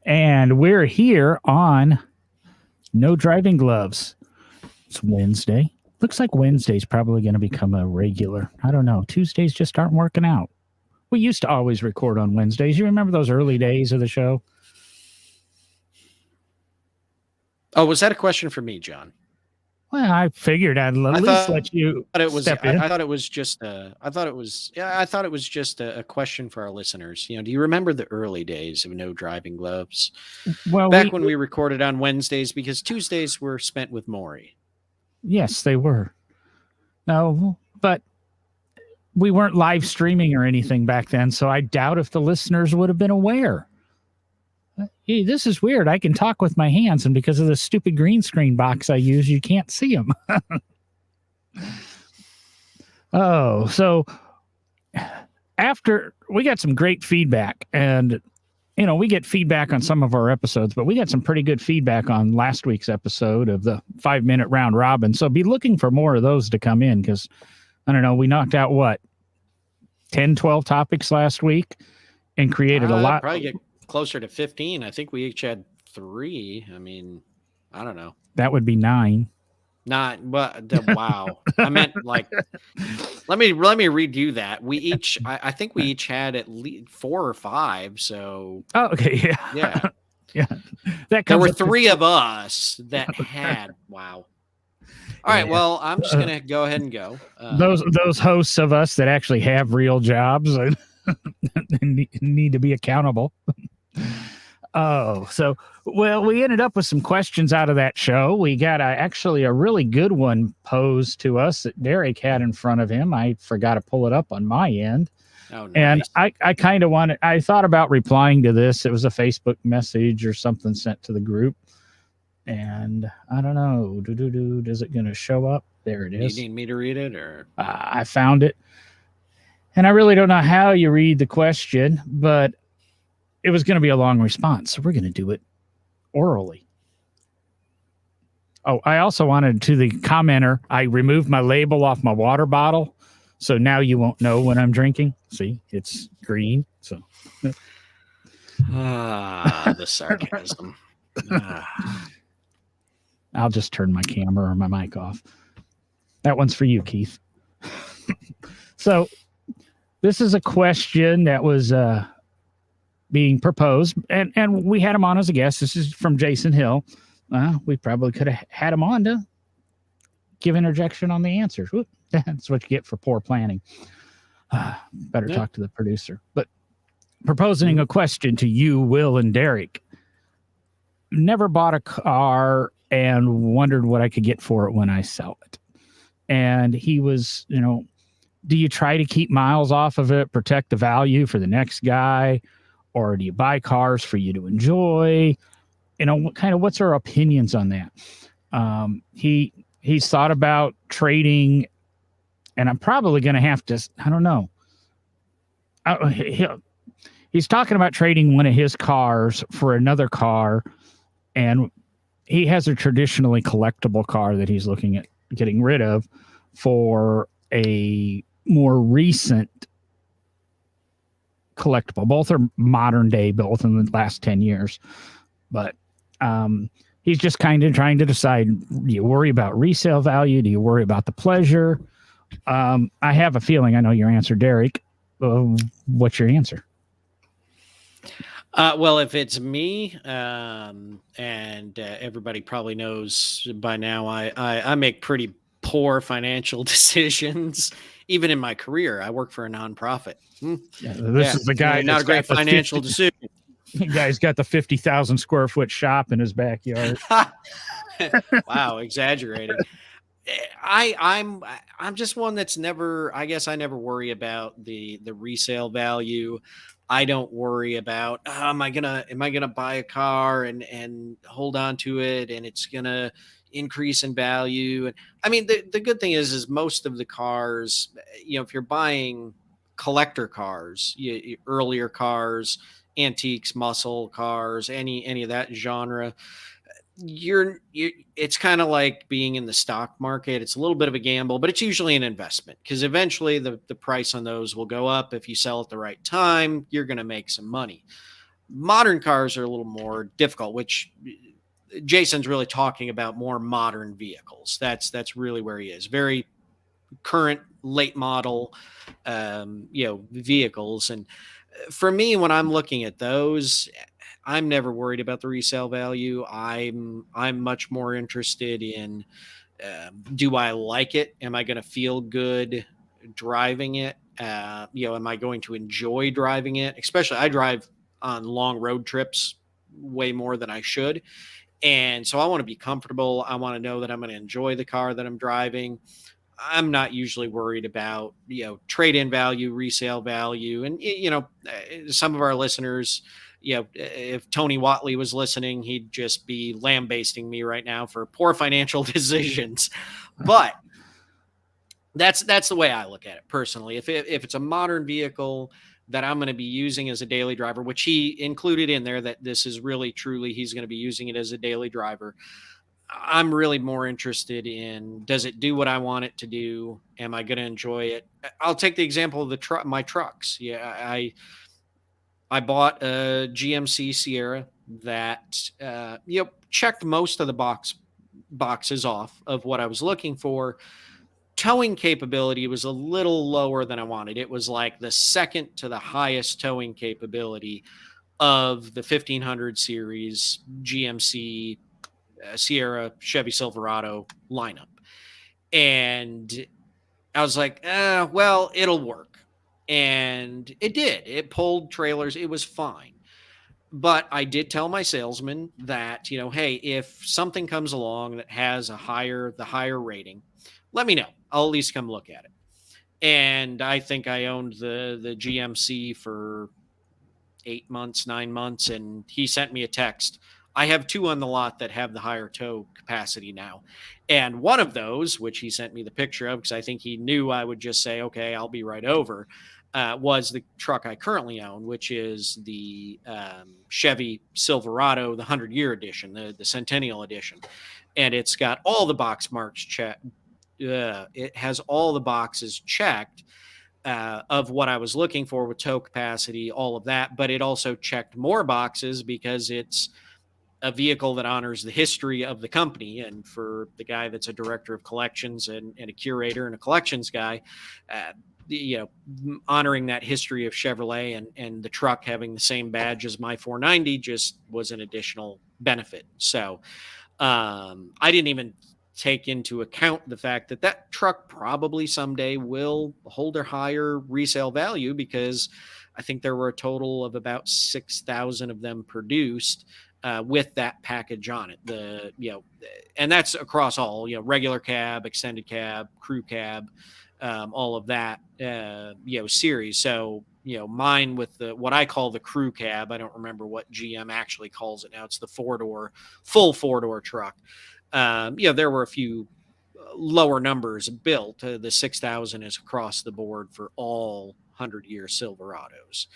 And we're here on No Driving Gloves. It's Wednesday. Looks like Wednesday's probably going to become a regular. I don't know. Tuesdays just aren't working out. We used to always record on Wednesdays. You remember those early days of the show? Oh, was that a question for me, John? Well, I figured I'd at least let you step in. I thought it was just a question for our listeners. You know, do you remember the early days of No Driving Gloves? Well, back when we recorded on Wednesdays, because Tuesdays were spent with Maury. Yes, they were. No, but we weren't live streaming or anything back then, so I doubt if the listeners would have been aware. Hey, this is weird. I can talk with my hands, and because of the stupid green screen box I use, you can't see them. Oh, so after we got some great feedback, and you know, we get feedback on some of our episodes, but we got some pretty good feedback on last week's episode of the 5-minute round robin. So be looking for more of those to come in, because I don't know, we knocked out what 10, 12 topics last week and created a lot. Probably get closer to 15. I think we each had 3. I mean, I don't know. That would be 9. Not, but wow. I meant like, let me redo that. We each, I think we each had at least 4 or 5. So, oh, okay, yeah. Yeah. There were 3 of us that had, wow. All right. Well, I'm just going to go ahead and go. Those hosts of us that actually have real jobs and need to be accountable. Oh, so, well, we ended up with some questions out of that show. We got actually a really good one posed to us that Derek had in front of him. I forgot to pull it up on my end. Oh, nice. And I kind of I thought about replying to this. It was a Facebook message or something sent to the group. And I don't know. Is it going to show up? There it is. You need me to read it, or? I found it. And I really don't know how you read the question, but it was going to be a long response, so we're going to do it orally. Oh, I also wanted to the commenter, I removed my label off my water bottle, so now you won't know when I'm drinking. See, it's green. So, the sarcasm. I'll just turn my camera or my mic off. That one's for you, Keith. So, this is a question that was being proposed, and we had him on as a guest. This is from Jason Hill. We probably could have had him on to give interjection on the answers. Whoop, that's what you get for poor planning. Better talk to the producer. But proposing a question to you, Will and Derek. Never bought a car and wondered what I could get for it when I sell it. And he was, you know, do you try to keep miles off of it, protect the value for the next guy? Or do you buy cars for you to enjoy? You know, what's our opinions on that? He's thought about trading, and I'm probably going to have to, I don't know. He's talking about trading one of his cars for another car, and he has a traditionally collectible car that he's looking at getting rid of for a more recent collectible. Both are modern day, both in the last 10 years. But he's just kind of trying to decide, do you worry about resale value? Do you worry about the pleasure? I have a feeling I know your answer, Derek. What's your answer? Well, if it's me, and everybody probably knows by now, I make pretty poor financial decisions. Even in my career, I work for a nonprofit. This is the guy. Not a great financial decision. The guy's got the 50,000 square foot shop in his backyard. Wow, exaggerating. I'm just one that's never. I guess I never worry about the resale value. I don't worry about am I gonna buy a car and hold on to it and it's gonna increase in value. And I mean, the good thing is most of the cars, you know, if you're buying collector cars, earlier cars, antiques, muscle cars, any of that genre, it's kind of like being in the stock market. It's a little bit of a gamble, but it's usually an investment because eventually the price on those will go up. If you sell at the right time, you're going to make some money. Modern cars are a little more difficult, which Jason's really talking about more modern vehicles. That's really where he is. Very current, late model, vehicles. And for me, when I'm looking at those, I'm never worried about the resale value. I'm much more interested in, do I like it? Am I going to feel good driving it? Am I going to enjoy driving it? Especially, I drive on long road trips way more than I should. And so I want to be comfortable. I want to know that I'm going to enjoy the car that I'm driving. I'm not usually worried about, trade-in value, resale value. And, some of our listeners, if Tony Watley was listening, he'd just be lambasting me right now for poor financial decisions. But that's the way I look at it personally. If it's a modern vehicle that I'm going to be using as a daily driver, which he included in there, that this is really truly, he's going to be using it as a daily driver. I'm really more interested in, does it do what I want it to do? Am I going to enjoy it? I'll take the example of my trucks. Yeah. I bought a GMC Sierra that, checked most of the boxes off of what I was looking for. Towing capability was a little lower than I wanted. It was like the second to the highest towing capability of the 1500 series GMC Sierra Chevy Silverado lineup. And I was like, well, it'll work. And it did. It pulled trailers. It was fine. But I did tell my salesman that, hey, if something comes along that has the higher rating, let me know. I'll at least come look at it. And I think I owned the GMC for 8 months, 9 months. And he sent me a text. I have 2 on the lot that have the higher tow capacity now. And one of those, which he sent me the picture of, because I think he knew I would just say, okay, I'll be right over, was the truck I currently own, which is the Chevy Silverado, the 100-year edition, the Centennial edition. And it's got all the box marks checked. It has all the boxes checked of what I was looking for with tow capacity, all of that. But it also checked more boxes because it's a vehicle that honors the history of the company. And for the guy that's a director of collections and a curator and a collections guy, honoring that history of Chevrolet and the truck having the same badge as my 490 just was an additional benefit. So I didn't even take into account the fact that truck probably someday will hold a higher resale value, because I think there were a total of about 6,000 of them produced with that package on it. And that's across all, regular cab, extended cab, crew cab, all of that, series. So, mine with what I call the crew cab, I don't remember what GM actually calls it now. It's the full 4-door truck. There were a few lower numbers built. The 6,000 is across the board for all 100-year Silverados.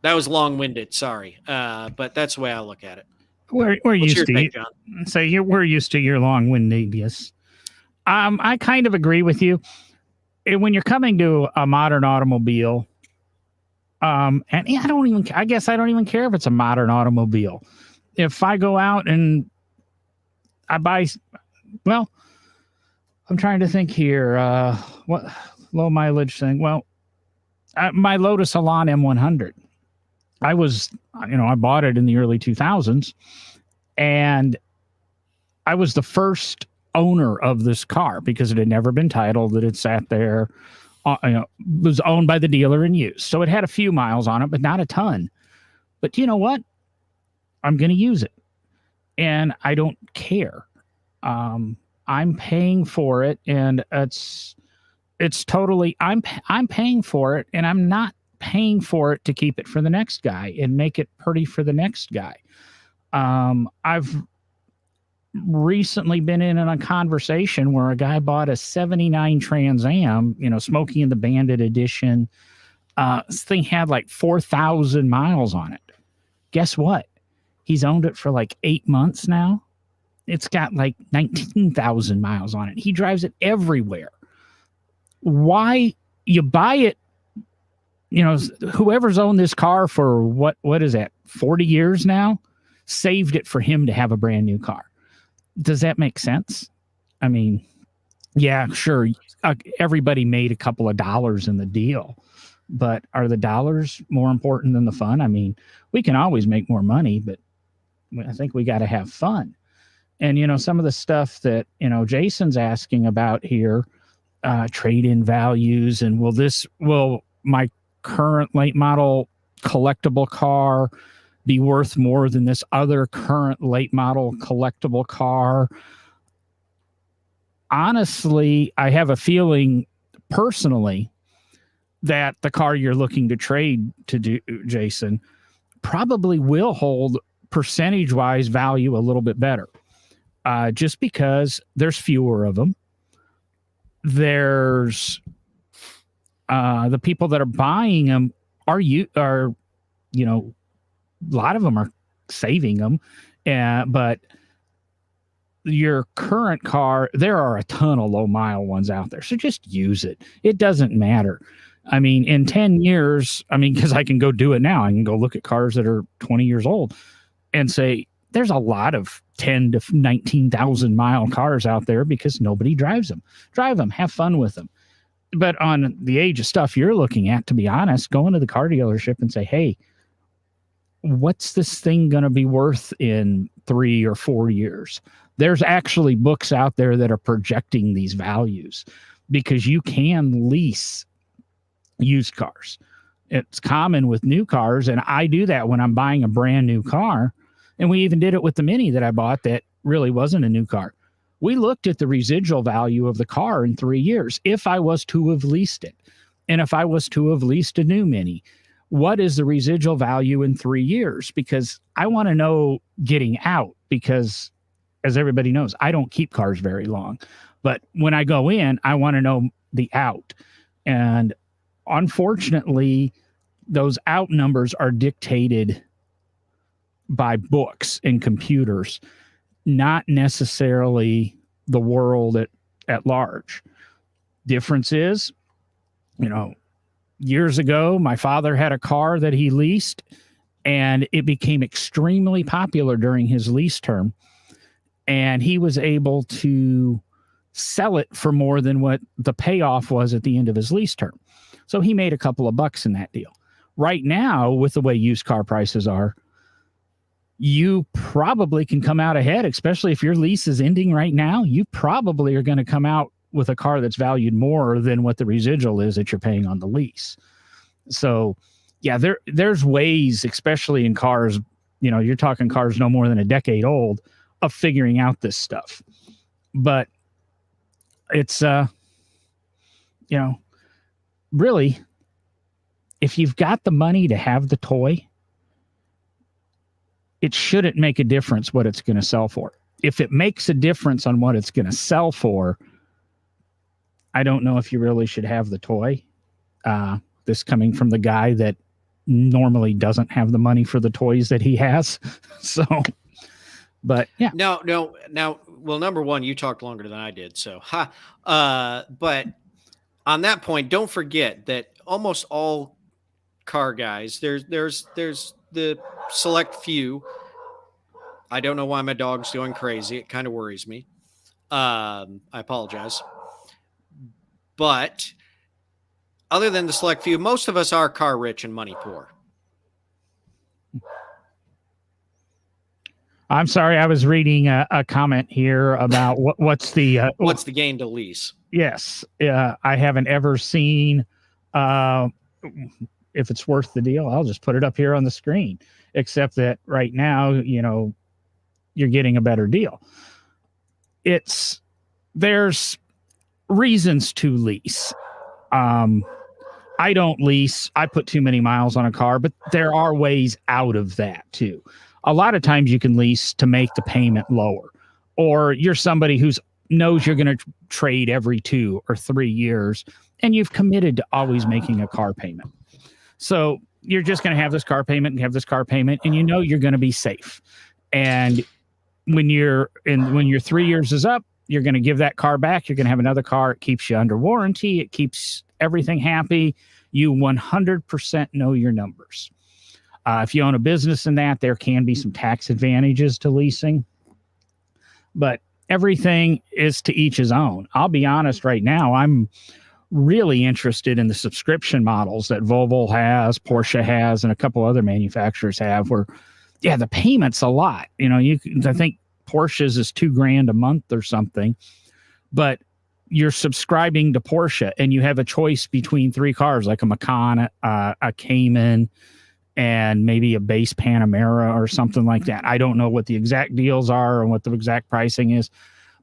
That was long-winded, sorry. But that's the way I look at it. We're used to it. So we're used to your long-windedness. I kind of agree with you. When you're coming to a modern automobile, and I guess I don't even care if it's a modern automobile. If I go out and I buy, well, I'm trying to think here, what low mileage thing? Well, my Lotus Elan M100. I bought it in the early 2000s, and I was the first owner of this car because it had never been titled, that it sat there, was owned by the dealer and used. So it had a few miles on it, but not a ton. But you know what? I'm going to use it, and I don't care. I'm paying for it, and it's totally, I'm paying for it, and I'm not paying for it to keep it for the next guy and make it pretty for the next guy. I've recently been in a conversation where a guy bought a 79 Trans Am, Smokey and the Bandit edition. This thing had like 4,000 miles on it. Guess what? He's owned it for like 8 months now. It's got like 19,000 miles on it. He drives it everywhere. Why you buy it whoever's owned this car for what is that, 40 years now, saved it for him to have a brand new car. Does that make sense? I mean, yeah, sure. Everybody made a couple of dollars in the deal, but are the dollars more important than the fun? I mean, we can always make more money, but I think we got to have fun. And, some of the stuff that, Jason's asking about here, trade-in values, and will my current late model collectible car be worth more than this other current late model collectible car? Honestly, I have a feeling personally that the car you're looking to trade to do, Jason, probably will hold percentage-wise value a little bit better, just because there's fewer of them. There's the people that are buying them are a lot of them are saving them, but your current car, there are a ton of low mile ones out there. So just use it. It doesn't matter. I mean, in 10 years, because I can go do it now. I can go look at cars that are 20 years old and say, there's a lot of 10 to 19,000 mile cars out there because nobody drives them. Drive them, have fun with them. But on the age of stuff you're looking at, to be honest, go into the car dealership and say, hey, what's this thing going to be worth in 3 or 4 years? There's actually books out there that are projecting these values because you can lease used cars. It's common with new cars, and I do that when I'm buying a brand new car. And we even did it with the Mini that I bought that really wasn't a new car. We looked at the residual value of the car in 3 years if I was to have leased it. And if I was to have leased a new Mini, what is the residual value in 3 years? Because I want to know getting out, because as everybody knows, I don't keep cars very long. But when I go in, I want to know the out. And unfortunately, those out numbers are dictated by books and computers, not necessarily the world at large. Difference is, years ago, my father had a car that he leased, and it became extremely popular during his lease term. And he was able to sell it for more than what the payoff was at the end of his lease term. So he made a couple of bucks in that deal. Right now, with the way used car prices are, you probably can come out ahead, especially if your lease is ending right now. You probably are going to come out with a car that's valued more than what the residual is that you're paying on the lease. So, yeah, there's ways, especially in cars, you're talking cars no more than a decade old, of figuring out this stuff. But it's, really, if you've got the money to have the toy, it shouldn't make a difference what it's going to sell for. If it makes a difference on what it's going to sell for, I don't know if you really should have the toy. This coming from the guy that normally doesn't have the money for the toys that he has. So, but yeah. No. Now, well, number one, you talked longer than I did. So, but on that point, don't forget that almost all car guys, there's the select few. I don't know why my dog's going crazy. It kind of worries me. I apologize. But other than the select few, most of us are car rich and money poor. I'm sorry, I was reading a comment here about what's the gain to lease. Yes, I haven't ever seen. If it's worth the deal, I'll just put it up here on the screen. Except that right now, you're getting a better deal. There's reasons to lease. I don't lease. I put too many miles on a car, but there are ways out of that too. A lot of times you can lease to make the payment lower, or you're somebody who knows you're going to trade every 2 or 3 years, and you've committed to always making a car payment. So you're just going to have this car payment and have this car payment, and you're going to be safe. And when your 3 years is up, you're going to give that car back. You're going to have another car. It keeps you under warranty. It keeps everything happy. You 100% know your numbers. If you own a business in that, there can be some tax advantages to leasing, but everything is to each his own. I'll be honest right now, I'm really interested in the subscription models that Volvo has, Porsche has, and a couple other manufacturers have where, yeah, the payment's a lot. I think Porsche's is $2,000 a month or something, but you're subscribing to Porsche and you have a choice between 3 cars, like a Macan, a Cayman, and maybe a base Panamera or something like that. I don't know what the exact deals are and what the exact pricing is,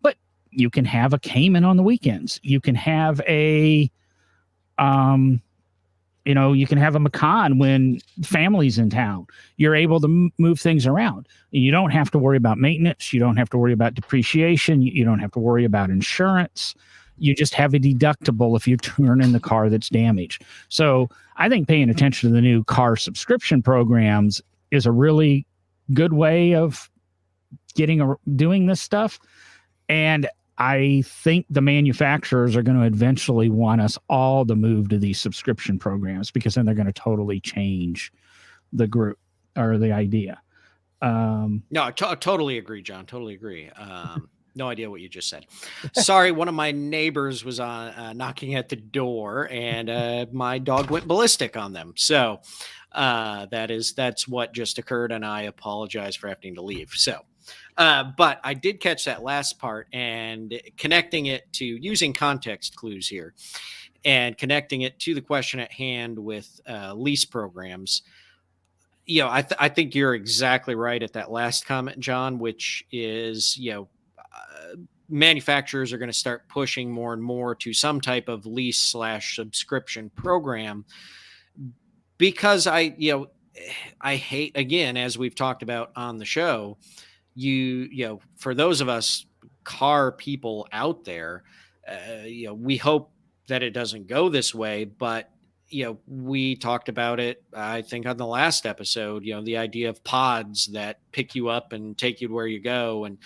but you can have a Cayman on the weekends. You can have you can have a Macan when family's in town. You're able to move things around. You don't have to worry about maintenance. You don't have to worry about depreciation. You don't have to worry about insurance. You just have a deductible if you turn in the car that's damaged. So I think paying attention to the new car subscription programs is a really good way of doing this stuff. And I think the manufacturers are going to eventually want us all to move to these subscription programs, because then they're going to totally change the group or the idea. No, I totally agree, John. Totally agree. No idea what you just said. Sorry, one of my neighbors was knocking at the door, and my dog went ballistic on them. So that's what just occurred, and I apologize for having to leave. So, but I did catch that last part, and connecting it to using context clues here, and connecting it to the question at hand with lease programs. I think you're exactly right at that last comment, John, which is, manufacturers are going to start pushing more and more to some type of lease/subscription program, because I hate, again, as we've talked about on the show, for those of us car people out there, we hope that it doesn't go this way, but we talked about it, I think, on the last episode, the idea of pods that pick you up and take you to where you go and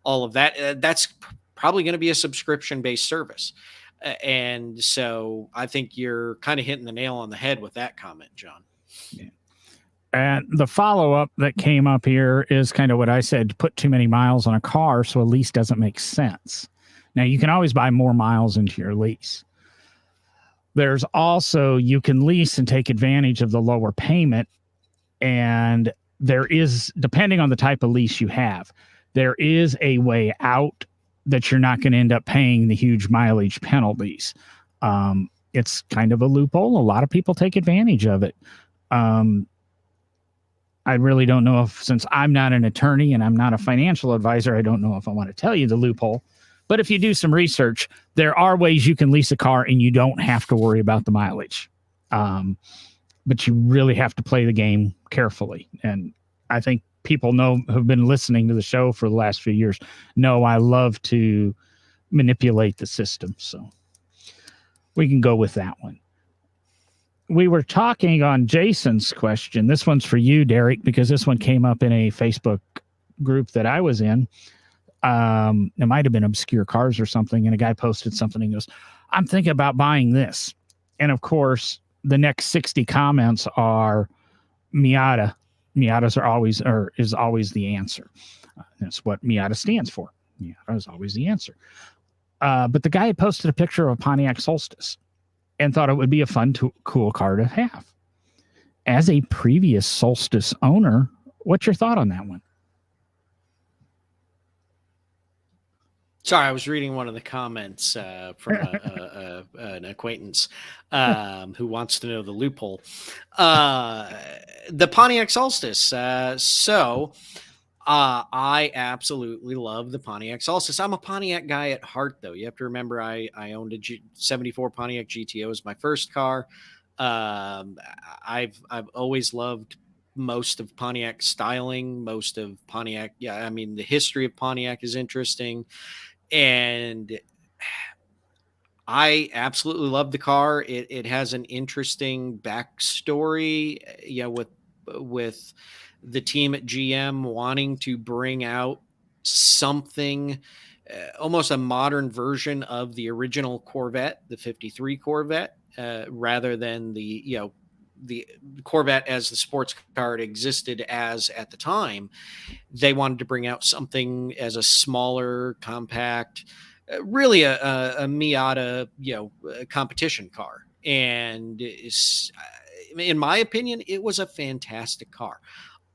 all of that. That's probably going to be a subscription-based service. And so I think you're kind of hitting the nail on the head with that comment, John. Yeah. And the follow-up that came up here is kind of what I said: put too many miles on a car, so a lease doesn't make sense. Now, you can always buy more miles into your lease. There's also, you can lease and take advantage of the lower payment. And there is, depending on the type of lease you have, there is a way out that you're not going to end up paying the huge mileage penalties. It's kind of a loophole. A lot of people take advantage of it. I really don't know since I'm not an attorney and I'm not a financial advisor, I don't know if I want to tell you the loophole. But if you do some research, there are ways you can lease a car and you don't have to worry about the mileage. But you really have to play the game carefully. And I think people who've been listening to the show for the last few years know I love to manipulate the system. So we can go with that one. We were talking on Jason's question. This one's for you, Derek, because this one came up in a Facebook group that I was in. It might have been Obscure Cars or something, and a guy posted something and goes, I'm thinking about buying this. And of course, the next 60 comments are Miata. Miatas is always the answer. That's what Miata stands for. Miata is always the answer. But the guy had posted a picture of a Pontiac Solstice and thought it would be a fun, cool car to have. As a previous Solstice owner, what's your thought on that one? Sorry, I was reading one of the comments from an acquaintance who wants to know the loophole. The Pontiac Solstice. I absolutely love the Pontiac Solstice. I'm a Pontiac guy at heart, though. You have to remember I owned a 74 Pontiac GTO as my first car. I've always loved most of Pontiac styling, most of Pontiac. Yeah, I mean, the history of Pontiac is interesting. And I absolutely love the car. It has an interesting backstory, with the team at GM wanting to bring out something, almost a modern version of the original Corvette, the 53 Corvette. rather than the Corvette as the sports car it existed as at the time. They wanted to bring out something as a smaller, compact, really a Miata, competition car. And in my opinion, it was a fantastic car.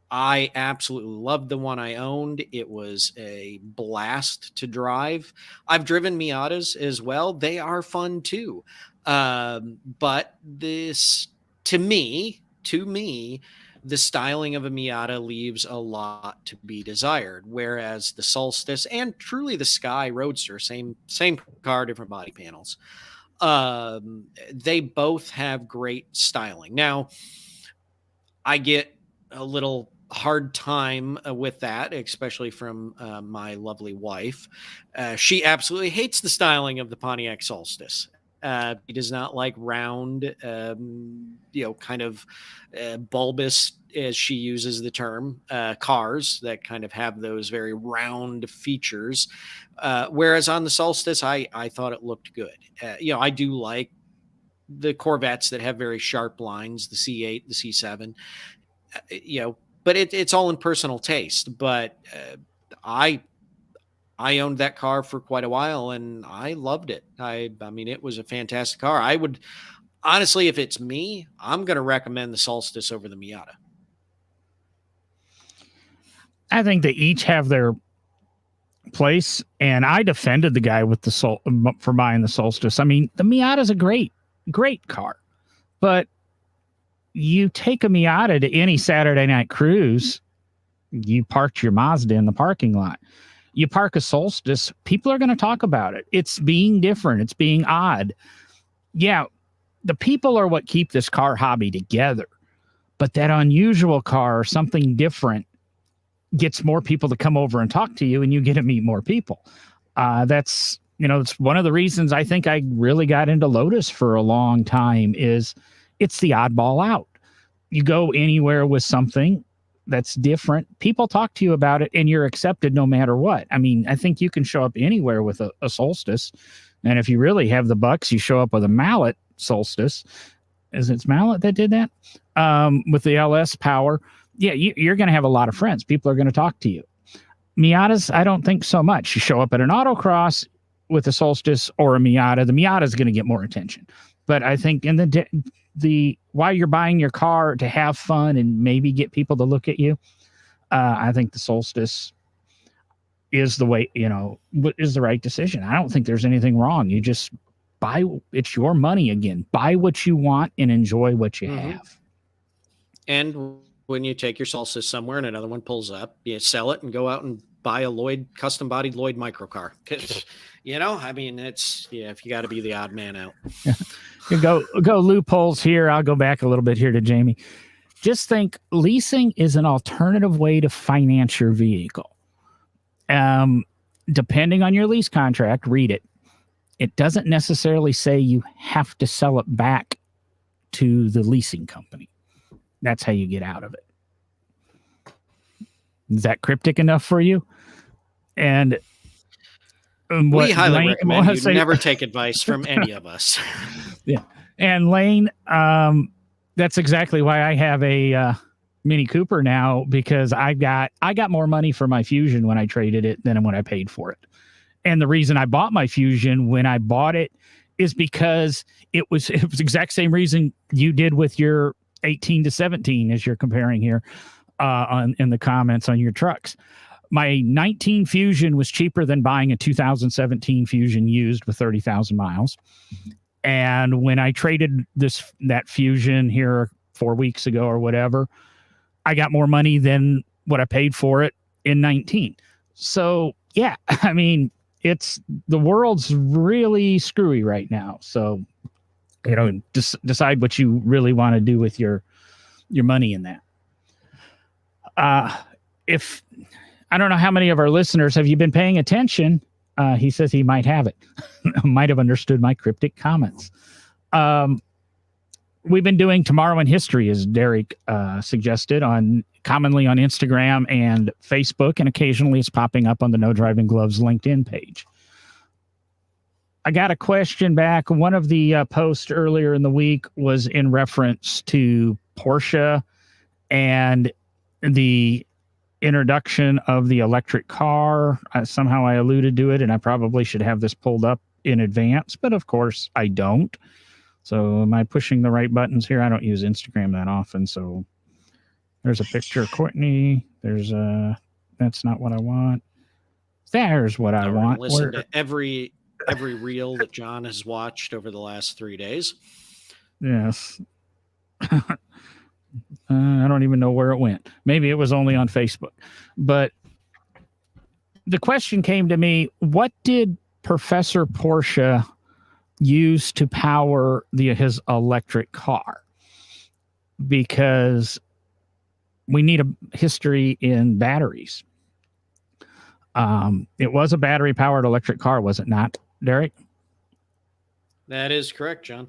I absolutely loved the one I owned. It was a blast to drive. I've driven Miatas as well. They are fun too. But this, to me, the styling of a Miata leaves a lot to be desired. Whereas the Solstice and truly the Sky Roadster, same car, different body panels. They both have great styling. Now, I get a little hard time with that, especially from my lovely wife. She absolutely hates the styling of the Pontiac Solstice. He does not like round, kind of bulbous, as she uses the term, cars that kind of have those very round features. Whereas on the Solstice, I thought it looked good. I do like the Corvettes that have very sharp lines, the C8, the C7, but it's all in personal taste. But I owned that car for quite a while and I loved it. I mean, it was a fantastic car. I would honestly, if it's me, I'm going to recommend the Solstice over the Miata. I think they each have their place, and I defended the guy with for buying the Solstice. I mean, the Miata is a great car, but you take a Miata to any Saturday night cruise, you parked your Mazda in the parking lot. You park a Solstice, people are going to talk about it. It's being different. It's being odd. Yeah, the people are what keep this car hobby together. But that unusual car or something different gets more people to come over and talk to you, and you get to meet more people. That's it's one of the reasons I think I really got into Lotus for a long time. Is it's the oddball out. You go anywhere with something that's different, people talk to you about it, and you're accepted no matter what. I mean, I think you can show up anywhere with a Solstice, and if you really have the bucks, you show up with a Mallet Solstice. Is it Mallet that did that? With the LS power. Yeah, you're going to have a lot of friends. People are going to talk to you. Miatas, I don't think so much. You show up at an autocross with a Solstice or a Miata, the Miata is going to get more attention. But I think in the while you're buying your car to have fun and maybe get people to look at you, I think the Solstice is the way, is the right decision. I don't think there's anything wrong. You just buy, it's your money again. Buy what you want and enjoy what you have. And when you take your Solstice somewhere and another one pulls up, you sell it and go out and buy a custom bodied Lloyd microcar. I mean, if you got to be the odd man out. You go loopholes here. I'll go back a little bit here to Jamie. Just think, leasing is an alternative way to finance your vehicle. Depending on your lease contract, read it. It doesn't necessarily say you have to sell it back to the leasing company. That's how you get out of it. Is that cryptic enough for you? And we highly recommend you never take advice from any of us. Yeah. And Lane, that's exactly why I have a Mini Cooper now, because I got more money for my Fusion when I traded it than when I paid for it. And the reason I bought my Fusion when I bought it is because it was the exact same reason you did with your 18 to 17 as you're comparing here in the comments on your trucks. My 19 Fusion was cheaper than buying a 2017 Fusion used with 30,000 miles. And when I traded that Fusion here 4 weeks ago or whatever, I got more money than what I paid for it in 19. So yeah, I mean, the world's really screwy right now. So, decide what you really want to do with your money in that. If I don't know how many of our listeners have you been paying attention. He says he might have it. Might have understood my cryptic comments. We've been doing Tomorrow in History, as Derek suggested, commonly on Instagram and Facebook, and occasionally it's popping up on the No Driving Gloves LinkedIn page. I got a question back. One of the posts earlier in the week was in reference to Porsche and the introduction of the electric car. Somehow I alluded to it, and I probably should have this pulled up in advance, but of course I don't. So am I pushing the right buttons here? I don't use Instagram that often. So there's a picture of Courtney. There's that's not what I want. There's what I want. Listen to every reel that John has watched over the last 3 days. Yes. I don't even know where it went. Maybe it was only on Facebook. But the question came to me, what did Professor Porsche use to power his electric car? Because we need a history in batteries. It was a battery-powered electric car, was it not, Derek? That is correct, John.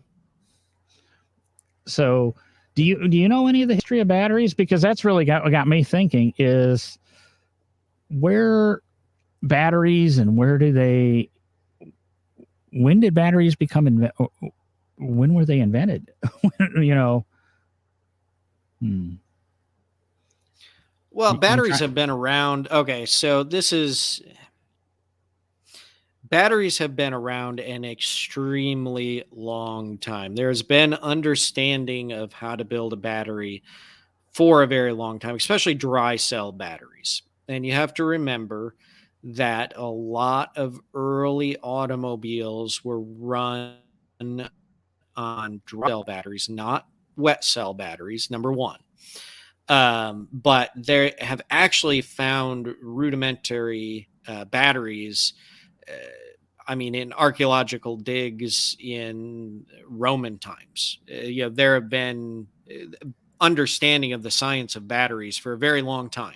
So do you know any of the history of batteries? Because that's really got me thinking, is where batteries and when did batteries become when were they invented? Well, batteries have been around. Okay, so batteries have been around an extremely long time. There's been understanding of how to build a battery for a very long time, especially dry cell batteries. And you have to remember that a lot of early automobiles were run on dry cell batteries, not wet cell batteries, number one. But they have actually found rudimentary batteries. In archaeological digs in Roman times. There have been understanding of the science of batteries for a very long time.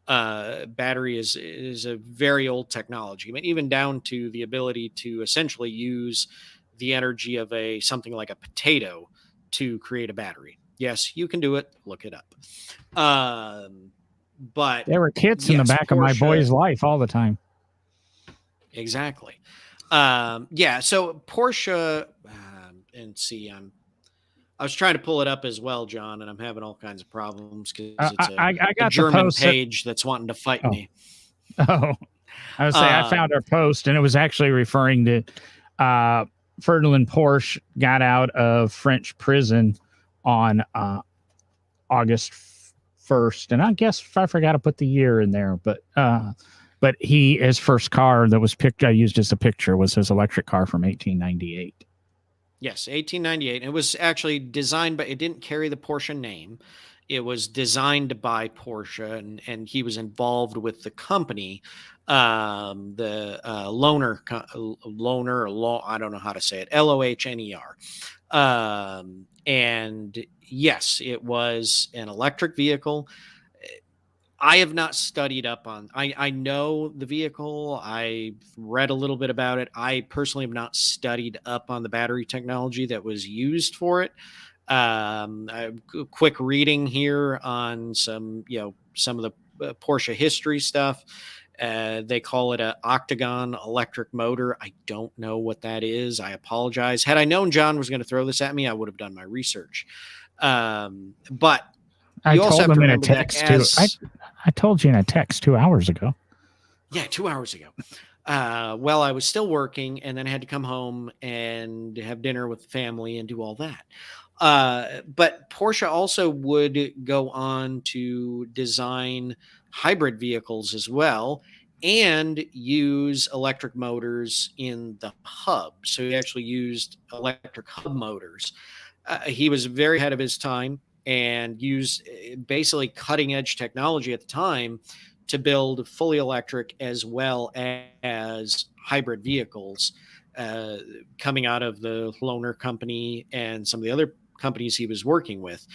Battery is a very old technology. I mean, even down to the ability to essentially use the energy of something like a potato to create a battery. Yes, you can do it. Look it up. But there were kits in the back of my boy's life all the time. Exactly. So Porsche, and see, I was trying to pull it up as well, John, and I'm having all kinds of problems because it's a German page that's wanting to fight me. Oh, I would say I found our post, and it was actually referring to Ferdinand Porsche got out of French prison on August 1st, and I guess I forgot to put the year in there, but his first car that was I used as a picture was his electric car from 1898. Yes, 1898. It was actually designed, but it didn't carry the Porsche name. It was designed by Porsche, and he was involved with the company, the Lohner, I don't know how to say it, Lohner. And yes, it was an electric vehicle. I have not studied up on, I know the vehicle. I've read a little bit about it. I personally have not studied up on the battery technology that was used for it. A quick reading here on some of the Porsche history stuff. They call it an octagon electric motor. I don't know what that is. I apologize. Had I known John was going to throw this at me, I would have done my research. But I told him in a text too. I told you in a text 2 hours ago. Yeah, 2 hours ago. Well, I was still working, and then I had to come home and have dinner with the family and do all that. But Porsche also would go on to design hybrid vehicles as well and use electric motors in the hub. So he actually used electric hub motors. He was very ahead of his time and used basically cutting edge technology at the time to build fully electric as well as hybrid vehicles coming out of the Lohner company and some of the other companies he was working with.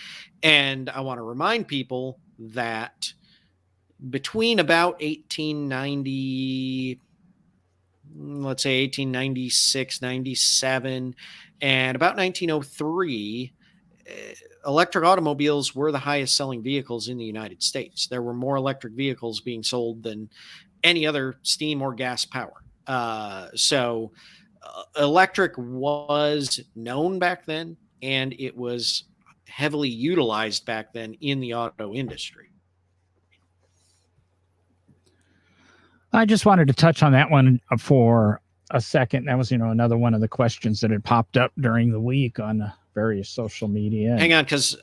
And I want to remind people that between about 1890, let's say 1896, 97, and about 1903, electric automobiles were the highest selling vehicles in the United States. There were more electric vehicles being sold than any other steam or gas power. So electric was known back then, and it was heavily utilized back then in the auto industry. I just wanted to touch on that one for a second. That was, another one of the questions that had popped up during the week on various social media. Hang on, because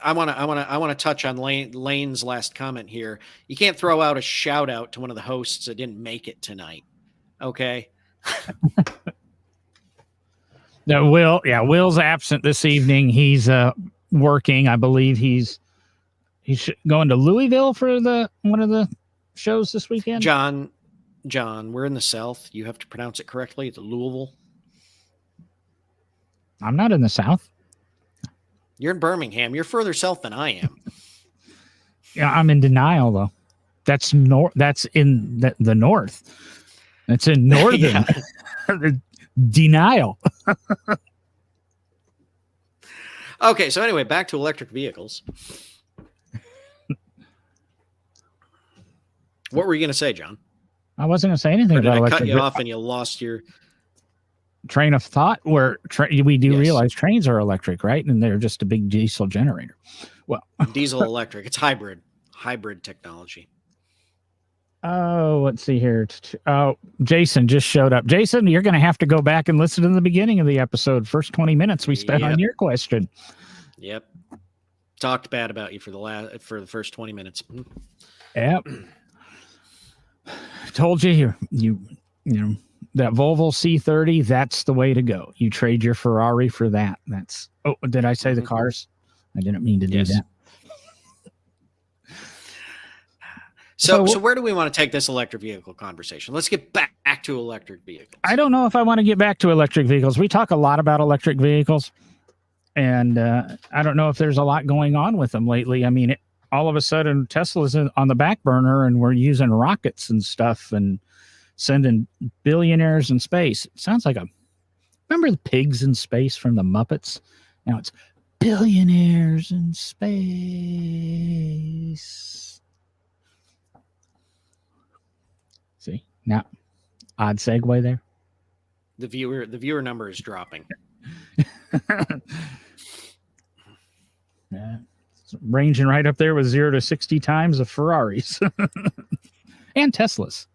I want to touch on Lane's last comment here. You can't throw out a shout out to one of the hosts that didn't make it tonight. Okay. No, Will's absent this evening. He's working. I believe he's going to Louisville for one of the shows this weekend. John, we're in the South. You have to pronounce it correctly. The Louisville. I'm not in the South. You're in Birmingham. You're further south than I am. Yeah, I'm in denial though. That's That's in the north. It's in northern denial. Okay, so anyway, back to electric vehicles. What were you going to say, John? I wasn't going to say anything Or did about I electric. cut you off and you lost your train of thought? Where we do Yes. realize trains are electric, right? And they're just a big diesel generator. Well, diesel electric? It's hybrid technology. Oh, let's see here. Oh, Jason just showed up. Jason, you're going to have to go back and listen to the beginning of the episode. First 20 minutes we spent on your question. Yep. Talked bad about you for the first 20 minutes. Yep. Told you that Volvo C30, that's the way to go. You trade your Ferrari for that. Did I say the cars? I didn't mean to do that. So where do we want to take this electric vehicle conversation? Let's get back to electric vehicles. I don't know if I want to get back to electric vehicles. We talk a lot about electric vehicles, and I don't know if there's a lot going on with them lately. I mean, all of a sudden Tesla's on the back burner, and we're using rockets and stuff and sending billionaires in space. It sounds like remember the pigs in space from the Muppets? Now it's billionaires in space. See, now odd segue there. The viewer number is dropping. Yeah, it's ranging right up there with 0 to 60 times of Ferraris and Teslas.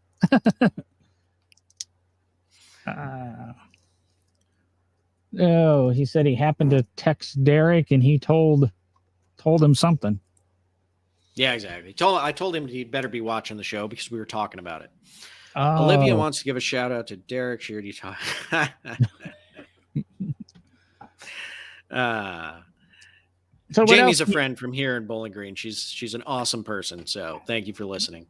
He said he happened to text Derek and he told him something. Yeah, exactly. I told him he'd better be watching the show because we were talking about it. Oh. Olivia wants to give a shout out to Derek. She already talked. So Jamie's a friend from here in Bowling Green. She's an awesome person. So thank you for listening.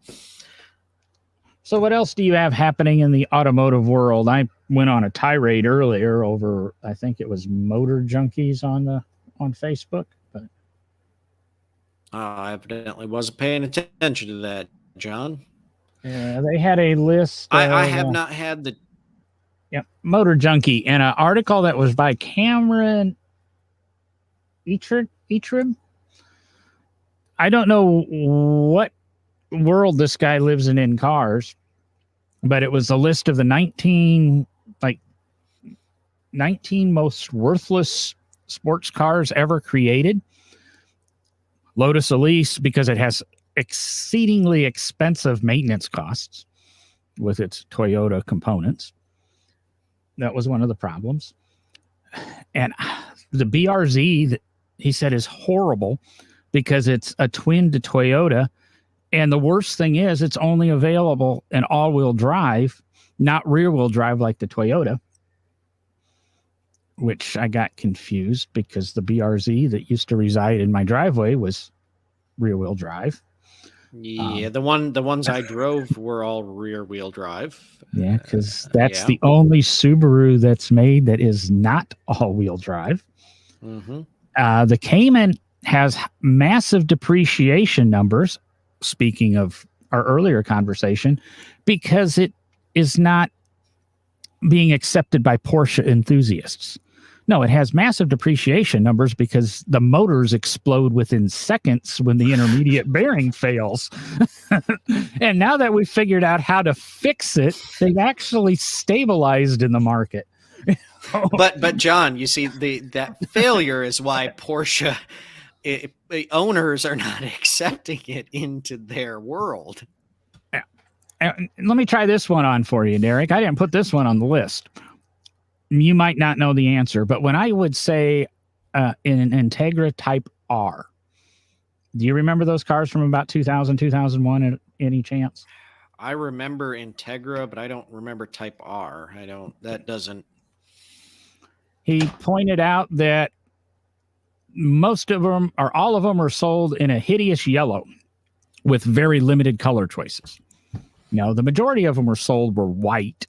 So what else do you have happening in the automotive world? I went on a tirade earlier over, I think it was Motor Junkies on Facebook, but I evidently wasn't paying attention to that, John. Yeah, they had a list. I have not had the. Yeah, Motor Junkie, and an article that was by Cameron Etrib. I don't know what world this guy lives in cars, but it was a list of the 19 most worthless sports cars ever created. Lotus Elise, because it has exceedingly expensive maintenance costs with its Toyota components. That was one of the problems. And the BRZ, that he said, is horrible because it's a twin to Toyota. And the worst thing is it's only available in all-wheel drive, not rear-wheel drive like the Toyota, which I got confused because the BRZ that used to reside in my driveway was rear-wheel drive. Yeah, the ones I drove were all rear-wheel drive. Yeah, because that's the only Subaru that's made that is not all-wheel drive. Mm-hmm. The Cayman has massive depreciation numbers, speaking of our earlier conversation, because it is not being accepted by Porsche enthusiasts. No, it has massive depreciation numbers because the motors explode within seconds when the intermediate bearing fails. And now that we've figured out how to fix it, they've actually stabilized in the market. But John, you see, that failure is why Porsche owners are not accepting it into their world. Let me try this one on for you, Derek. I didn't put this one on the list. You might not know the answer, but when I would say in an Integra Type R, do you remember those cars from about 2000, 2001 at any chance? I remember Integra, but I don't remember Type R. That doesn't. He pointed out that most of them, or all of them, are sold in a hideous yellow with very limited color choices. No, the majority of them were white.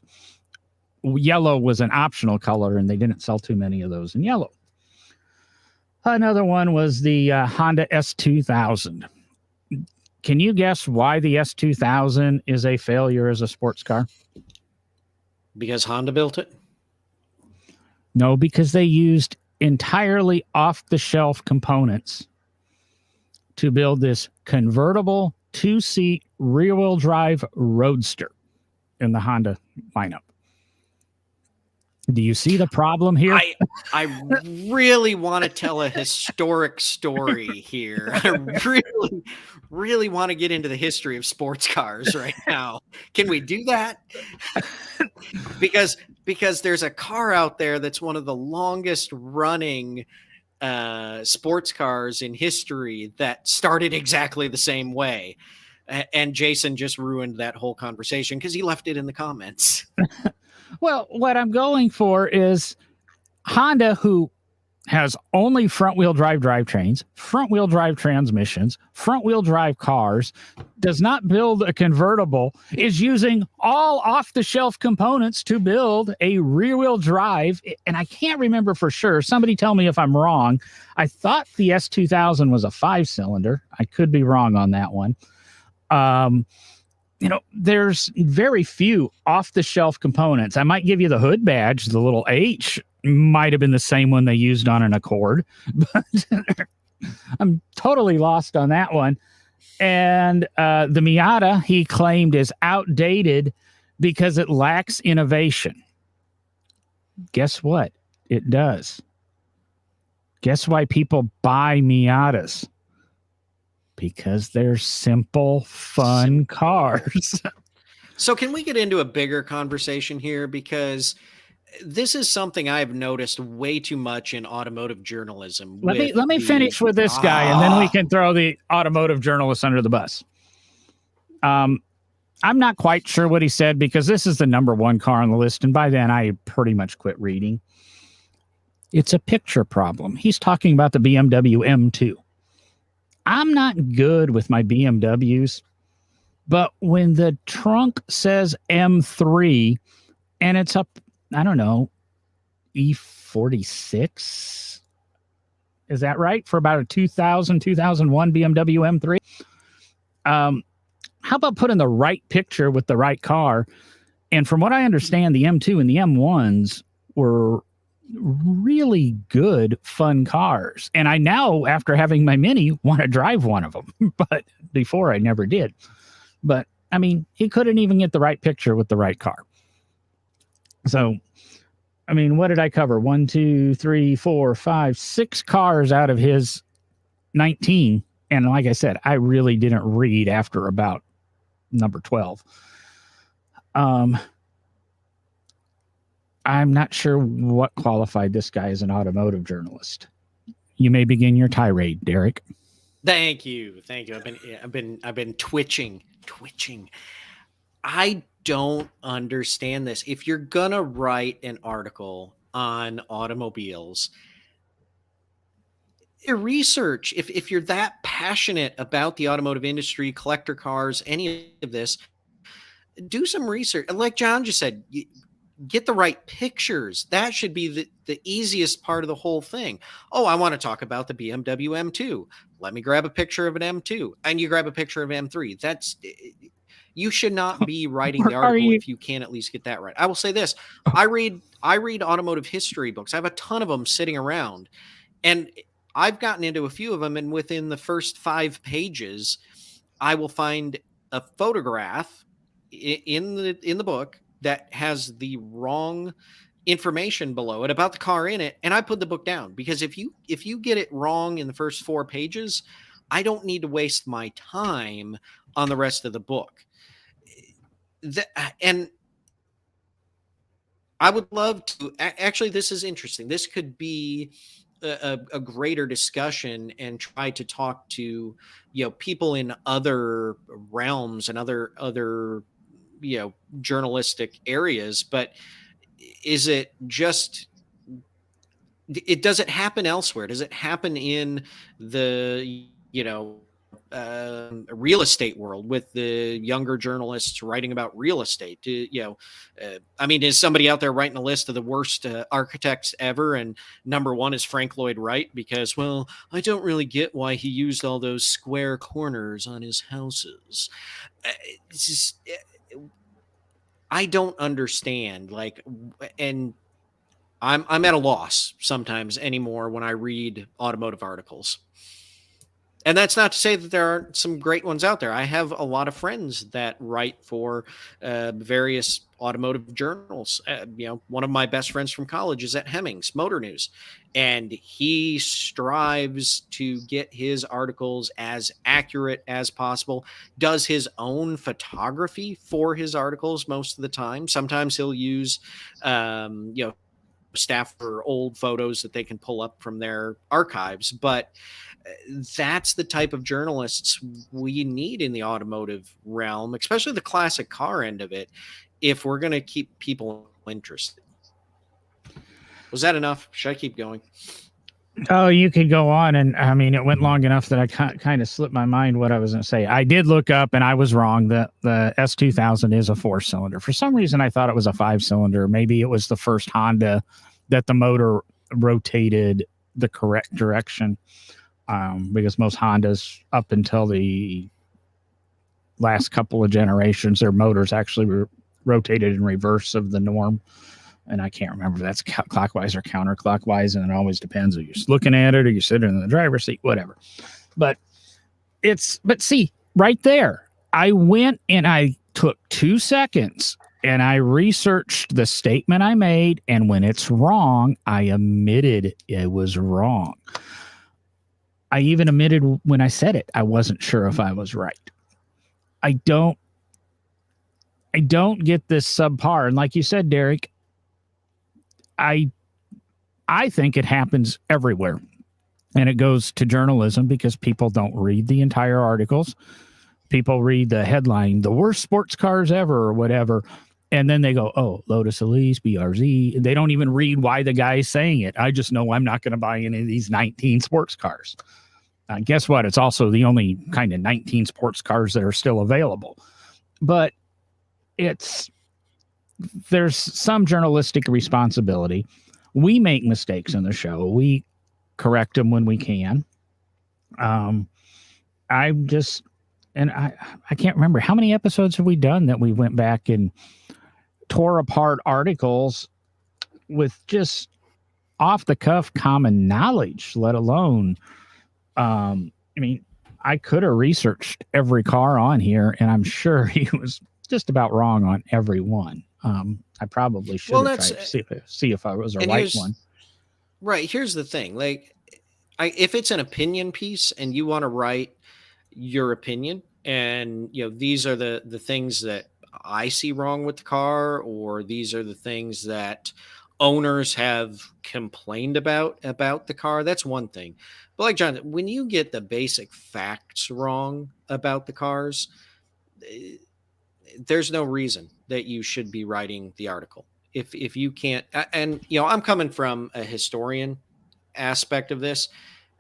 Yellow was an optional color, and they didn't sell too many of those in yellow. Another one was the Honda S2000. Can you guess why the S2000 is a failure as a sports car? Because Honda built it? No, because they used entirely off-the-shelf components to build this convertible 2-seat rear-wheel drive roadster in the Honda lineup. Do you see the problem here? I really want to tell a historic story here. I really want to get into the history of sports cars right now. Can we do that? Because there's a car out there that's one of the longest running sports cars in history that started exactly the same way. And Jason just ruined that whole conversation because he left it in the comments. Well, what I'm going for is Honda, who has only front-wheel drive drivetrains, front-wheel drive transmissions, front-wheel drive cars, does not build a convertible, is using all off-the-shelf components to build a rear-wheel drive. And I can't remember for sure. Somebody tell me if I'm wrong. I thought the S2000 was a 5-cylinder. I could be wrong on that one. There's very few off-the-shelf components. I might give you the hood badge. The little H might have been the same one they used on an Accord, but I'm totally lost on that one. And the Miata, he claimed, is outdated because it lacks innovation. Guess what? It does. Guess why people buy Miatas? Because they're simple, fun cars. So can we get into a bigger conversation here? Because this is something I've noticed way too much in automotive journalism. Let me finish with this guy, and then we can throw the automotive journalists under the bus. I'm not quite sure what he said because this is the number one car on the list, and by then I pretty much quit reading. It's a picture problem. He's talking about the BMW M2. I'm not good with my BMWs, but when the trunk says M3 and it's up, I don't know, E46, is that right? For about a 2000, 2001 BMW M3? How about putting the right picture with the right car? And from what I understand, the M2 and the M1s were really good, fun cars. And I now, after having my Mini, want to drive one of them. But before I never did. But I mean, he couldn't even get the right picture with the right car. So, I mean, what did I cover? 1, 2, 3, 4, 5, 6 cars out of his 19. And like I said, I really didn't read after about number 12. I'm not sure what qualified this guy as an automotive journalist. You may begin your tirade, Derek. Thank you. I've been twitching. I don't understand this. If you're gonna write an article on automobiles, research. If you're that passionate about the automotive industry, collector cars, any of this, do some research. Like John just said, get the right pictures. That should be the easiest part of the whole thing. Oh, I want to talk about the BMW M2. Let me grab a picture of an M2, and you grab a picture of M3. You should not be writing the article if you can't at least get that right. I will say this: I read automotive history books. I have a ton of them sitting around, and I've gotten into a few of them. And within the first 5 pages, I will find a photograph in the book that has the wrong information below it about the car in it, and I put the book down, because if you get it wrong in the first 4 pages, I don't need to waste my time on the rest of the book. And I would love to actually, this is interesting. This could be a greater discussion, and try to talk to, people in other realms and other journalistic areas. But is it just, does it happen elsewhere? Does it happen in the real estate world, with the younger journalists writing about real estate? I mean, is somebody out there writing a list of the worst architects ever, and number one is Frank Lloyd Wright, because, well, I don't really get why he used all those square corners on his houses. It's just, I don't understand. And I'm at a loss sometimes anymore when I read automotive articles. And that's not to say that there aren't some great ones out there. I have a lot of friends that write for various automotive journals. One of my best friends from college is at Hemmings Motor News, and he strives to get his articles as accurate as possible, does his own photography for his articles most of the time. Sometimes he'll use, staff for old photos that they can pull up from their archives. But that's the type of journalists we need in the automotive realm, especially the classic car end of it, if we're going to keep people interested. Was that enough? Should I keep going? Oh, you could go on. And I mean, it went long enough that I kind of slipped my mind what I was going to say. I did look up, and I was wrong. The S2000 is a 4-cylinder. For some reason, I thought it was a 5-cylinder. Maybe it was the first Honda that the motor rotated the correct direction. Because most Hondas, up until the last couple of generations, their motors actually rotated in reverse of the norm. And I can't remember if that's clockwise or counterclockwise, and it always depends if you're looking at it or you're sitting in the driver's seat, whatever. But see, right there, I went and I took 2 seconds and I researched the statement I made, and when it's wrong, I admitted it was wrong. I even admitted when I said it, I wasn't sure if I was right. I don't get this subpar. And like you said, Derek, I think it happens everywhere. And it goes to journalism because people don't read the entire articles. People read the headline, the worst sports cars ever, or whatever. And then they go, oh, Lotus Elise, BRZ. They don't even read why the guy is saying it. I just know I'm not going to buy any of these 19 sports cars. Guess what? It's also the only kind of 19 sports cars that are still available. But there's some journalistic responsibility. We make mistakes in the show. We correct them when we can. I can't remember how many episodes have we done that we went back and tore apart articles with just off the cuff common knowledge, let alone, I mean, I could have researched every car on here, and I'm sure he was just about wrong on every one. I probably should have tried to see if I was a right one. Right. Here's the thing. If it's an opinion piece and you want to write your opinion, and these are the things that I see wrong with the car, or these are the things that owners have complained about the car, that's one thing. But like John, when you get the basic facts wrong about the cars, there's no reason that you should be writing the article. If you can't, and I'm coming from a historian aspect of this.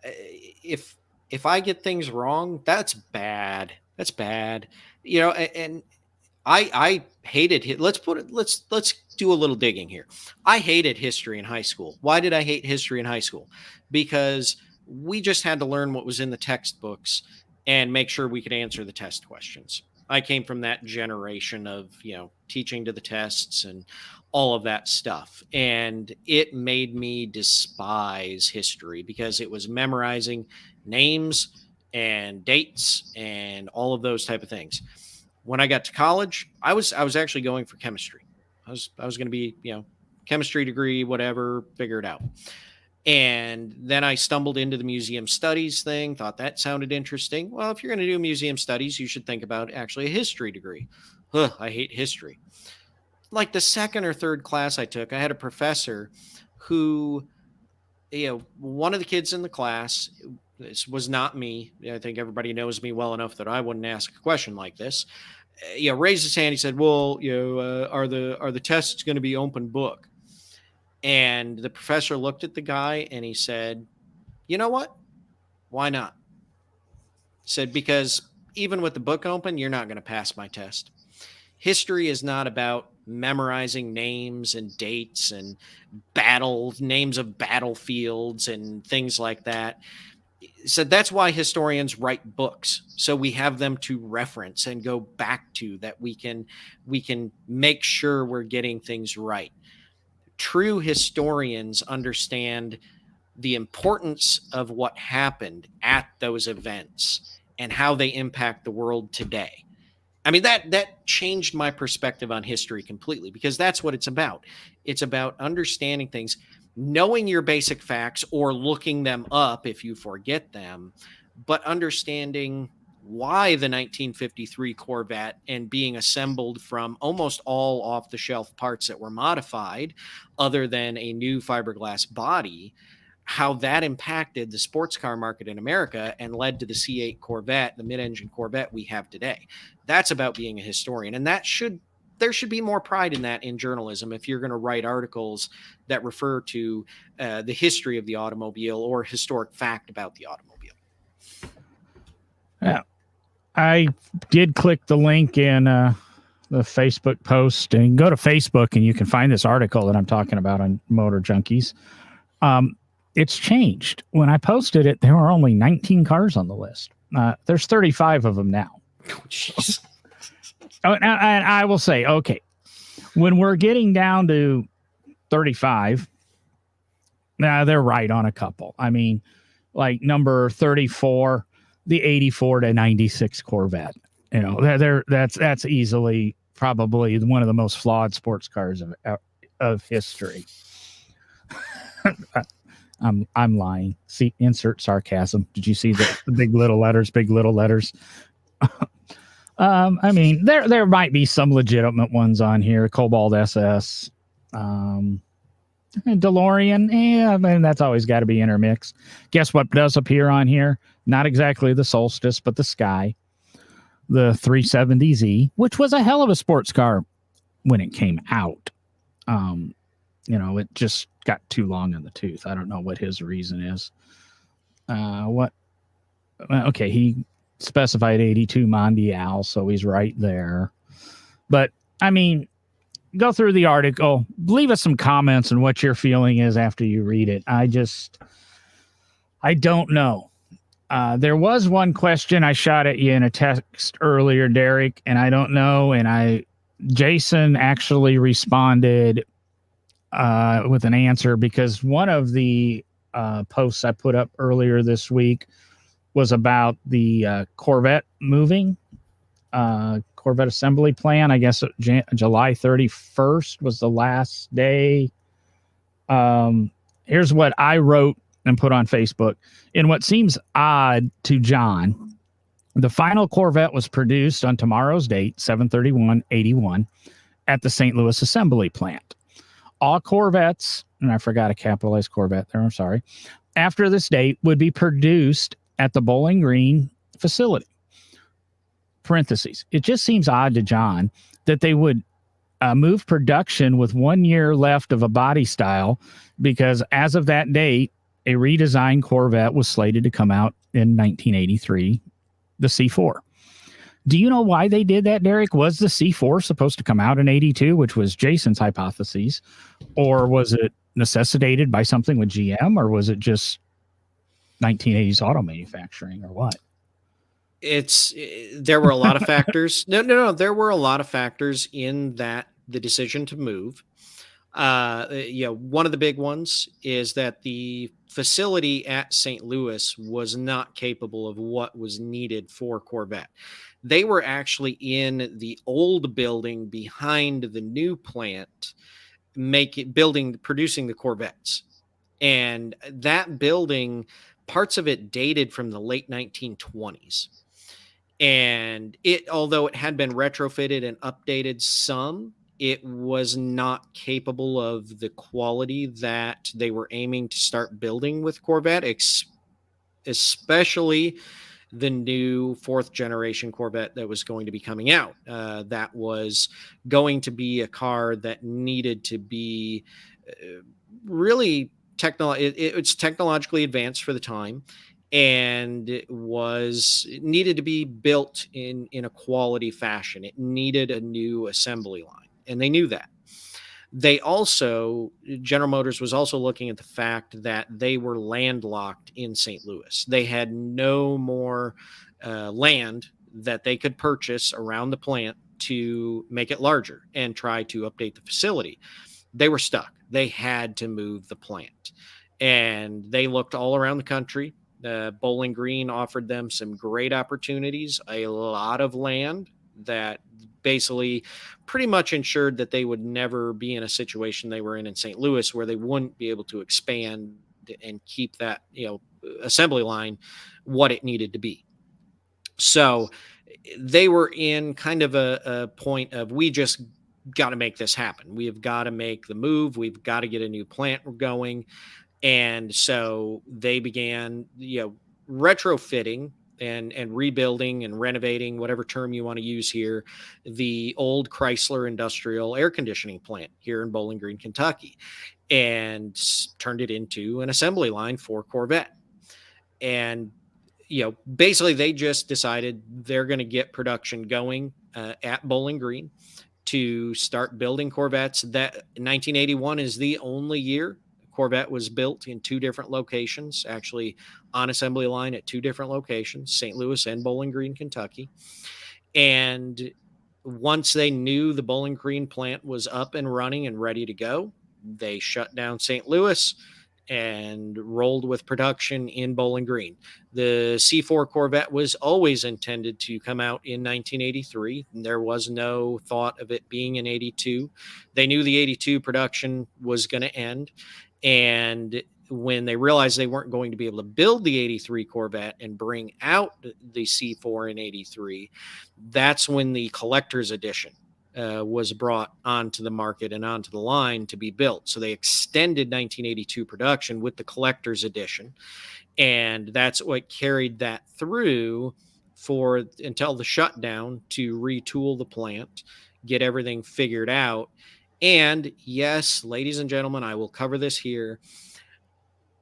If I get things wrong, that's bad. That's bad. And I hated it. Let's do a little digging here. I hated history in high school. Why did I hate history in high school? Because we just had to learn what was in the textbooks and make sure we could answer the test questions. I came from that generation of, teaching to the tests and all of that stuff. And it made me despise history because it was memorizing names and dates and all of those type of things. When I got to college, I was actually going for chemistry. I was going to be, chemistry degree, whatever, figure it out. And then I stumbled into the museum studies thing, thought that sounded interesting. Well, if you're going to do museum studies, you should think about actually a history degree. Ugh, I hate history. Like the second or third class I took, I had a professor who, one of the kids in the class, this was not me. I think everybody knows me well enough that I wouldn't ask a question like this. Raised his hand. He said, "Well, are the tests going to be open book?" And the professor looked at the guy and he said, "You know what? Why not?" He said, "Because even with the book open, you're not going to pass my test. History is not about memorizing names and dates and names of battlefields and things like that." So that's why historians write books, so we have them to reference and go back to, that we can make sure we're getting things right. True historians understand the importance of what happened at those events and how they impact the world today. I mean, that changed my perspective on history completely, because that's what it's about. It's about understanding things, knowing your basic facts or looking them up if you forget them, but understanding why the 1953 Corvette, and being assembled from almost all off-the-shelf parts that were modified, other than a new fiberglass body, how that impacted the sports car market in America and led to the C8 Corvette, the mid-engine Corvette we have today. That's about being a historian. And there should be more pride in that in journalism if you're going to write articles that refer to the history of the automobile or historic fact about the automobile. Yeah. I did click the link in the Facebook post, and go to Facebook and you can find this article that I'm talking about on Motor Junkies. It's changed. When I posted it, there were only 19 cars on the list. There's 35 of them now. Oh, jeez. And I will say, okay, when we're getting down to 35, they're right on a couple. I mean, like number 34, the 84 to 96 Corvette. That's easily probably one of the most flawed sports cars of history. I'm lying. See, insert sarcasm. Did you see the big little letters? Big little letters. I mean, there might be some legitimate ones on here. Cobalt SS, DeLorean. I mean, that's always got to be intermixed. Guess what does appear on here? Not exactly the Solstice, but the Sky, the 370Z, which was a hell of a sports car when it came out. It just got too long in the tooth. I don't know what his reason is. Okay, he specified 82 Mondial, so he's right there. But, I mean, go through the article. Leave us some comments on what your feeling is after you read it. I don't know. There was one question I shot at you in a text earlier, Derek, and I don't know. And Jason actually responded with an answer, because one of the posts I put up earlier this week was about the Corvette moving, Corvette assembly plan. I guess July 31st was the last day. Here's what I wrote and put on Facebook. In what seems odd to John, the final Corvette was produced on tomorrow's date, 7/31/81, at the St. Louis assembly plant. All Corvettes, and I forgot to capitalize Corvette there, I'm sorry, after this date would be produced at the Bowling Green facility. Parentheses. It just seems odd to John that they would move production with 1 year left of a body style, because as of that date, a redesigned Corvette was slated to come out in 1983, the C4. Do you know why they did that, Derek? Was the C4 supposed to come out in 82, which was Jason's hypothesis, or was it necessitated by something with GM, or was it just 1980s auto manufacturing, or what? There were a lot of factors. No. There were a lot of factors in the decision to move. One of the big ones is that the facility at St. Louis was not capable of what was needed for Corvette. They were actually in the old building behind the new plant, producing the Corvettes. And that building, parts of it dated from the late 1920s. And although it had been retrofitted and updated some, it was not capable of the quality that they were aiming to start building with Corvette, especially the new 4th generation Corvette that was going to be coming out. That was going to be a car that needed to be really it's technologically advanced for the time, and it needed to be built in a quality fashion. It needed a new assembly line, and they knew that. General Motors was also looking at the fact that they were landlocked in St. Louis. They had no more land that they could purchase around the plant to make it larger and try to update the facility. They were stuck. They had to move the plant, and they looked all around the country. Bowling Green offered them some great opportunities, a lot of land that basically pretty much ensured that they would never be in a situation they were in St. Louis, where they wouldn't be able to expand and keep that, assembly line what it needed to be. So they were in kind of a point of, we just got to make this happen. We have got to make the move. We've got to get a new plant going. And so they began, retrofitting and rebuilding and renovating, whatever term you want to use here, the old Chrysler Industrial Air Conditioning plant here in Bowling Green, Kentucky, and turned it into an assembly line for Corvette. And, basically they just decided they're going to get production going at Bowling Green to start building Corvettes. That 1981 is the only year Corvette was built in 2 different locations, actually on assembly line at 2 different locations, St. Louis and Bowling Green, Kentucky. And once they knew the Bowling Green plant was up and running and ready to go, they shut down St. Louis and rolled with production in Bowling Green. The C4 Corvette was always intended to come out in 1983. There was no thought of it being in 82. They knew the 82 production was going to end. And when they realized they weren't going to be able to build the 83 Corvette and bring out the C4 in 83, that's when the collector's edition was brought onto the market and onto the line to be built. So they extended 1982 production with the collector's edition. And that's what carried that through until the shutdown, to retool the plant, get everything figured out. And yes, ladies and gentlemen, I will cover this here.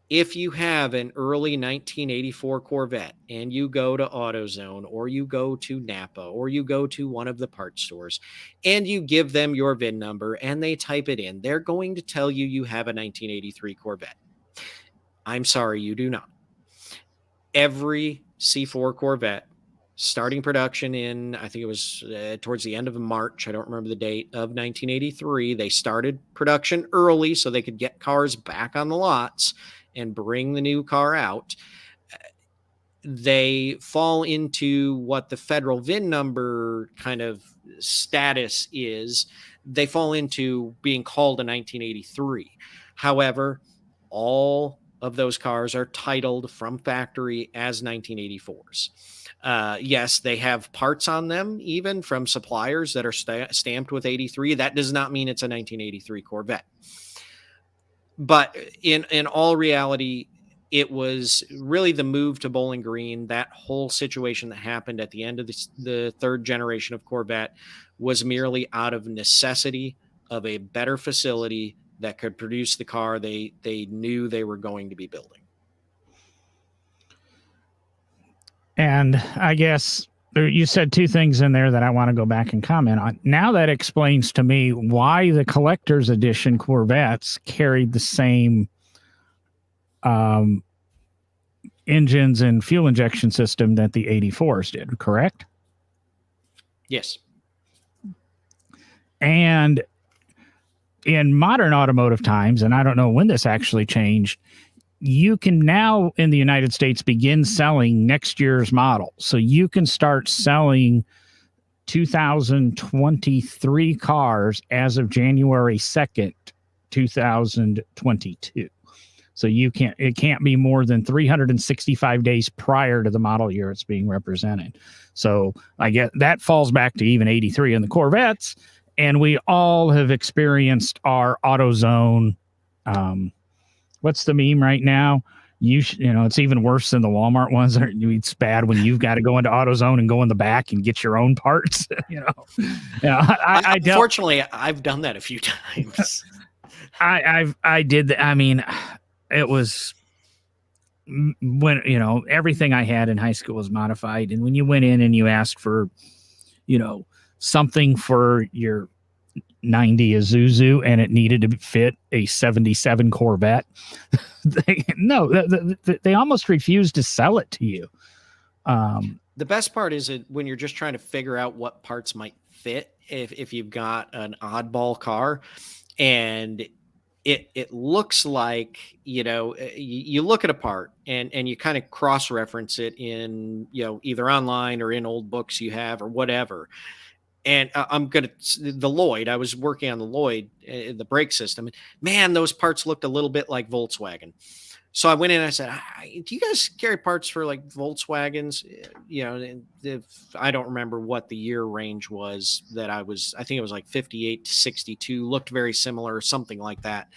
If you have an early 1984 Corvette and you go to AutoZone, or you go to Napa, or you go to one of the parts stores and you give them your VIN number and they type it in, they're going to tell you you have a 1983 Corvette. I'm sorry, you do not. Every C4 Corvette, starting production in, I think it was towards the end of March, I don't remember the date, of 1983. They started production early so they could get cars back on the lots and bring the new car out. They fall into what the federal VIN number kind of status is. They fall into being called a 1983. However, all of those cars are titled from factory as 1984s. Yes, they have parts on them, even from suppliers that are stamped with 83. That does not mean it's a 1983 Corvette. But in all reality, it was really the move to Bowling Green. That whole situation that happened at the end of the 3rd generation of Corvette was merely out of necessity of a better facility that could produce the car they knew they were going to be building. And I guess you said 2 things in there that I want to go back and comment on. Now that explains to me why the collector's edition Corvettes carried the same engines and fuel injection system that the 84s did, correct? Yes. And in modern automotive times, and I don't know when this actually changed, you can now in the United States begin selling next year's model. So you can start selling 2023 cars as of January 2nd 2022. So it can't be more than 365 days prior to the model year it's being represented. So I get that falls back to even 83 in the Corvettes. And we all have experienced our AutoZone. What's the meme right now? It's even worse than the Walmart ones. It's bad when you've got to go into AutoZone and go in the back and get your own parts. Unfortunately, I've done that a few times. I did that. I mean, it was when, everything I had in high school was modified. And when you went in and you asked for, something for your 90 Isuzu and it needed to fit a 77 Corvette, they almost refused to sell it to you. The best part is when you're just trying to figure out what parts might fit if you've got an oddball car and it looks like, you look at a part and you kind of cross-reference it in, either online or in old books you have or whatever. And the Lloyd, I was working on the Lloyd, the brake system. And man, those parts looked a little bit like Volkswagen. So I went in and I said, do you guys carry parts for like Volkswagens? I don't remember what the year range was that I think it was like 58 to 62, looked very similar, something like that.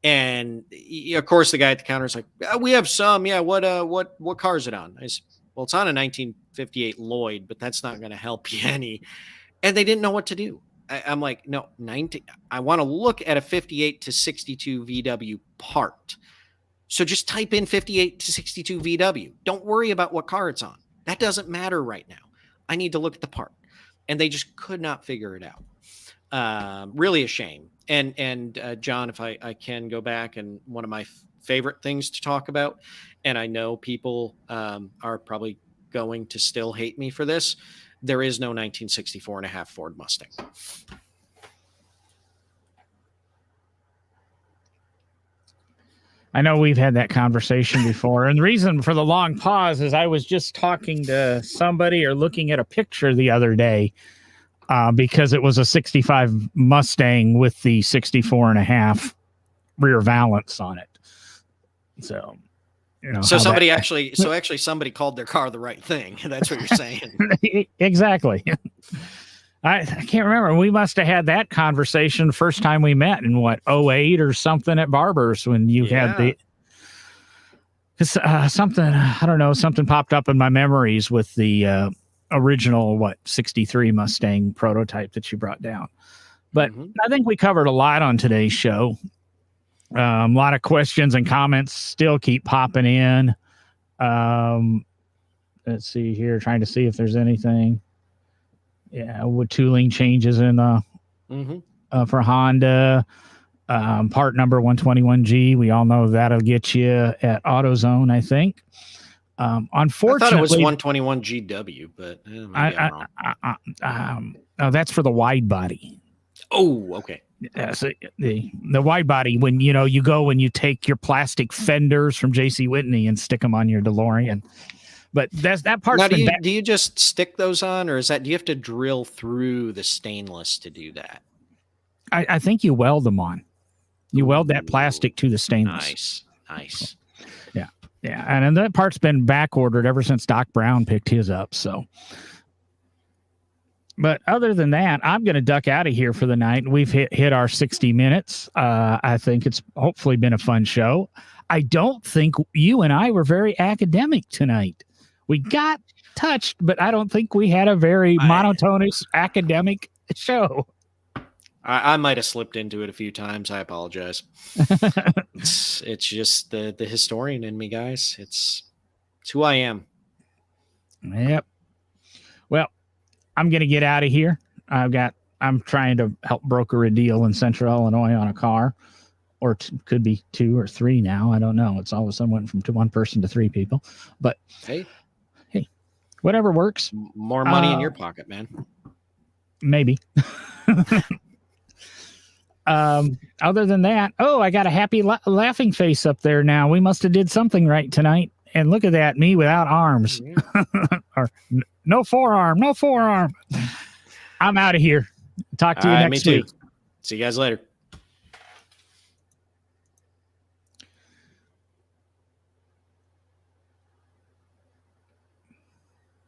And of course the guy at the counter is like, we have some. Yeah. What car is it on? I said, well, it's on a 1958 Lloyd, but that's not going to help you any. And they didn't know what to do. I'm like, no, 90. I want to look at a 58 to 62 VW part. So just type in 58 to 62 VW. Don't worry about what car it's on. That doesn't matter right now. I need to look at the part. And they just could not figure it out. Really a shame. And John, if I can go back, and one of my favorite things to talk about, and I know people are probably going to still hate me for this, there is no 1964 and a half Ford Mustang. I know we've had that conversation before. And the reason for the long pause is I was just talking to somebody or looking at a picture the other day because it was a 65 Mustang with the 64 and a half rear valance on it. So, so somebody somebody called their car the right thing. That's what you're saying. Exactly. I can't remember. We must have had that conversation the first time we met in 2008 or something at Barber's when you had something, I don't know, something popped up in my memories with the original 63 Mustang prototype that you brought down. But I think we covered a lot on today's show. A lot of questions and comments still keep popping in. Let's see here, trying to see if there's anything. Yeah, with tooling changes in for Honda. Part number 121G. We all know that'll get you at AutoZone, I think. Unfortunately, I thought it was 121 GW, but that's for the wide body. Oh, okay. So the wide body, when you go and you take your plastic fenders from J.C. Whitney and stick them on your DeLorean. But that part's now, do you just stick those on, or do you have to drill through the stainless to do that? I think you weld them on. You weld that plastic to the stainless. Nice. Yeah. And then that part's been back ordered ever since Doc Brown picked his up. So, but other than that, I'm going to duck out of here for the night. We've hit our 60 minutes. I think it's hopefully been a fun show. I don't think you and I were very academic tonight. We got touched, but I don't think we had a very monotonous academic show. I might have slipped into it a few times. I apologize. It's just the historian in me, guys. It's who I am. Yep. Well, I'm going to get out of here. I'm trying to help broker a deal in Central Illinois on a car, or could be 2 or 3 now. I don't know. It's all of a sudden went from 1 person to 3 people, but hey, whatever works. More money in your pocket, man. Maybe. Other than that, I got a happy laughing face up there now. We must have did something right tonight. And look at that, me without arms. Or no forearm. I'm out of here. Talk to you next week. See you guys later.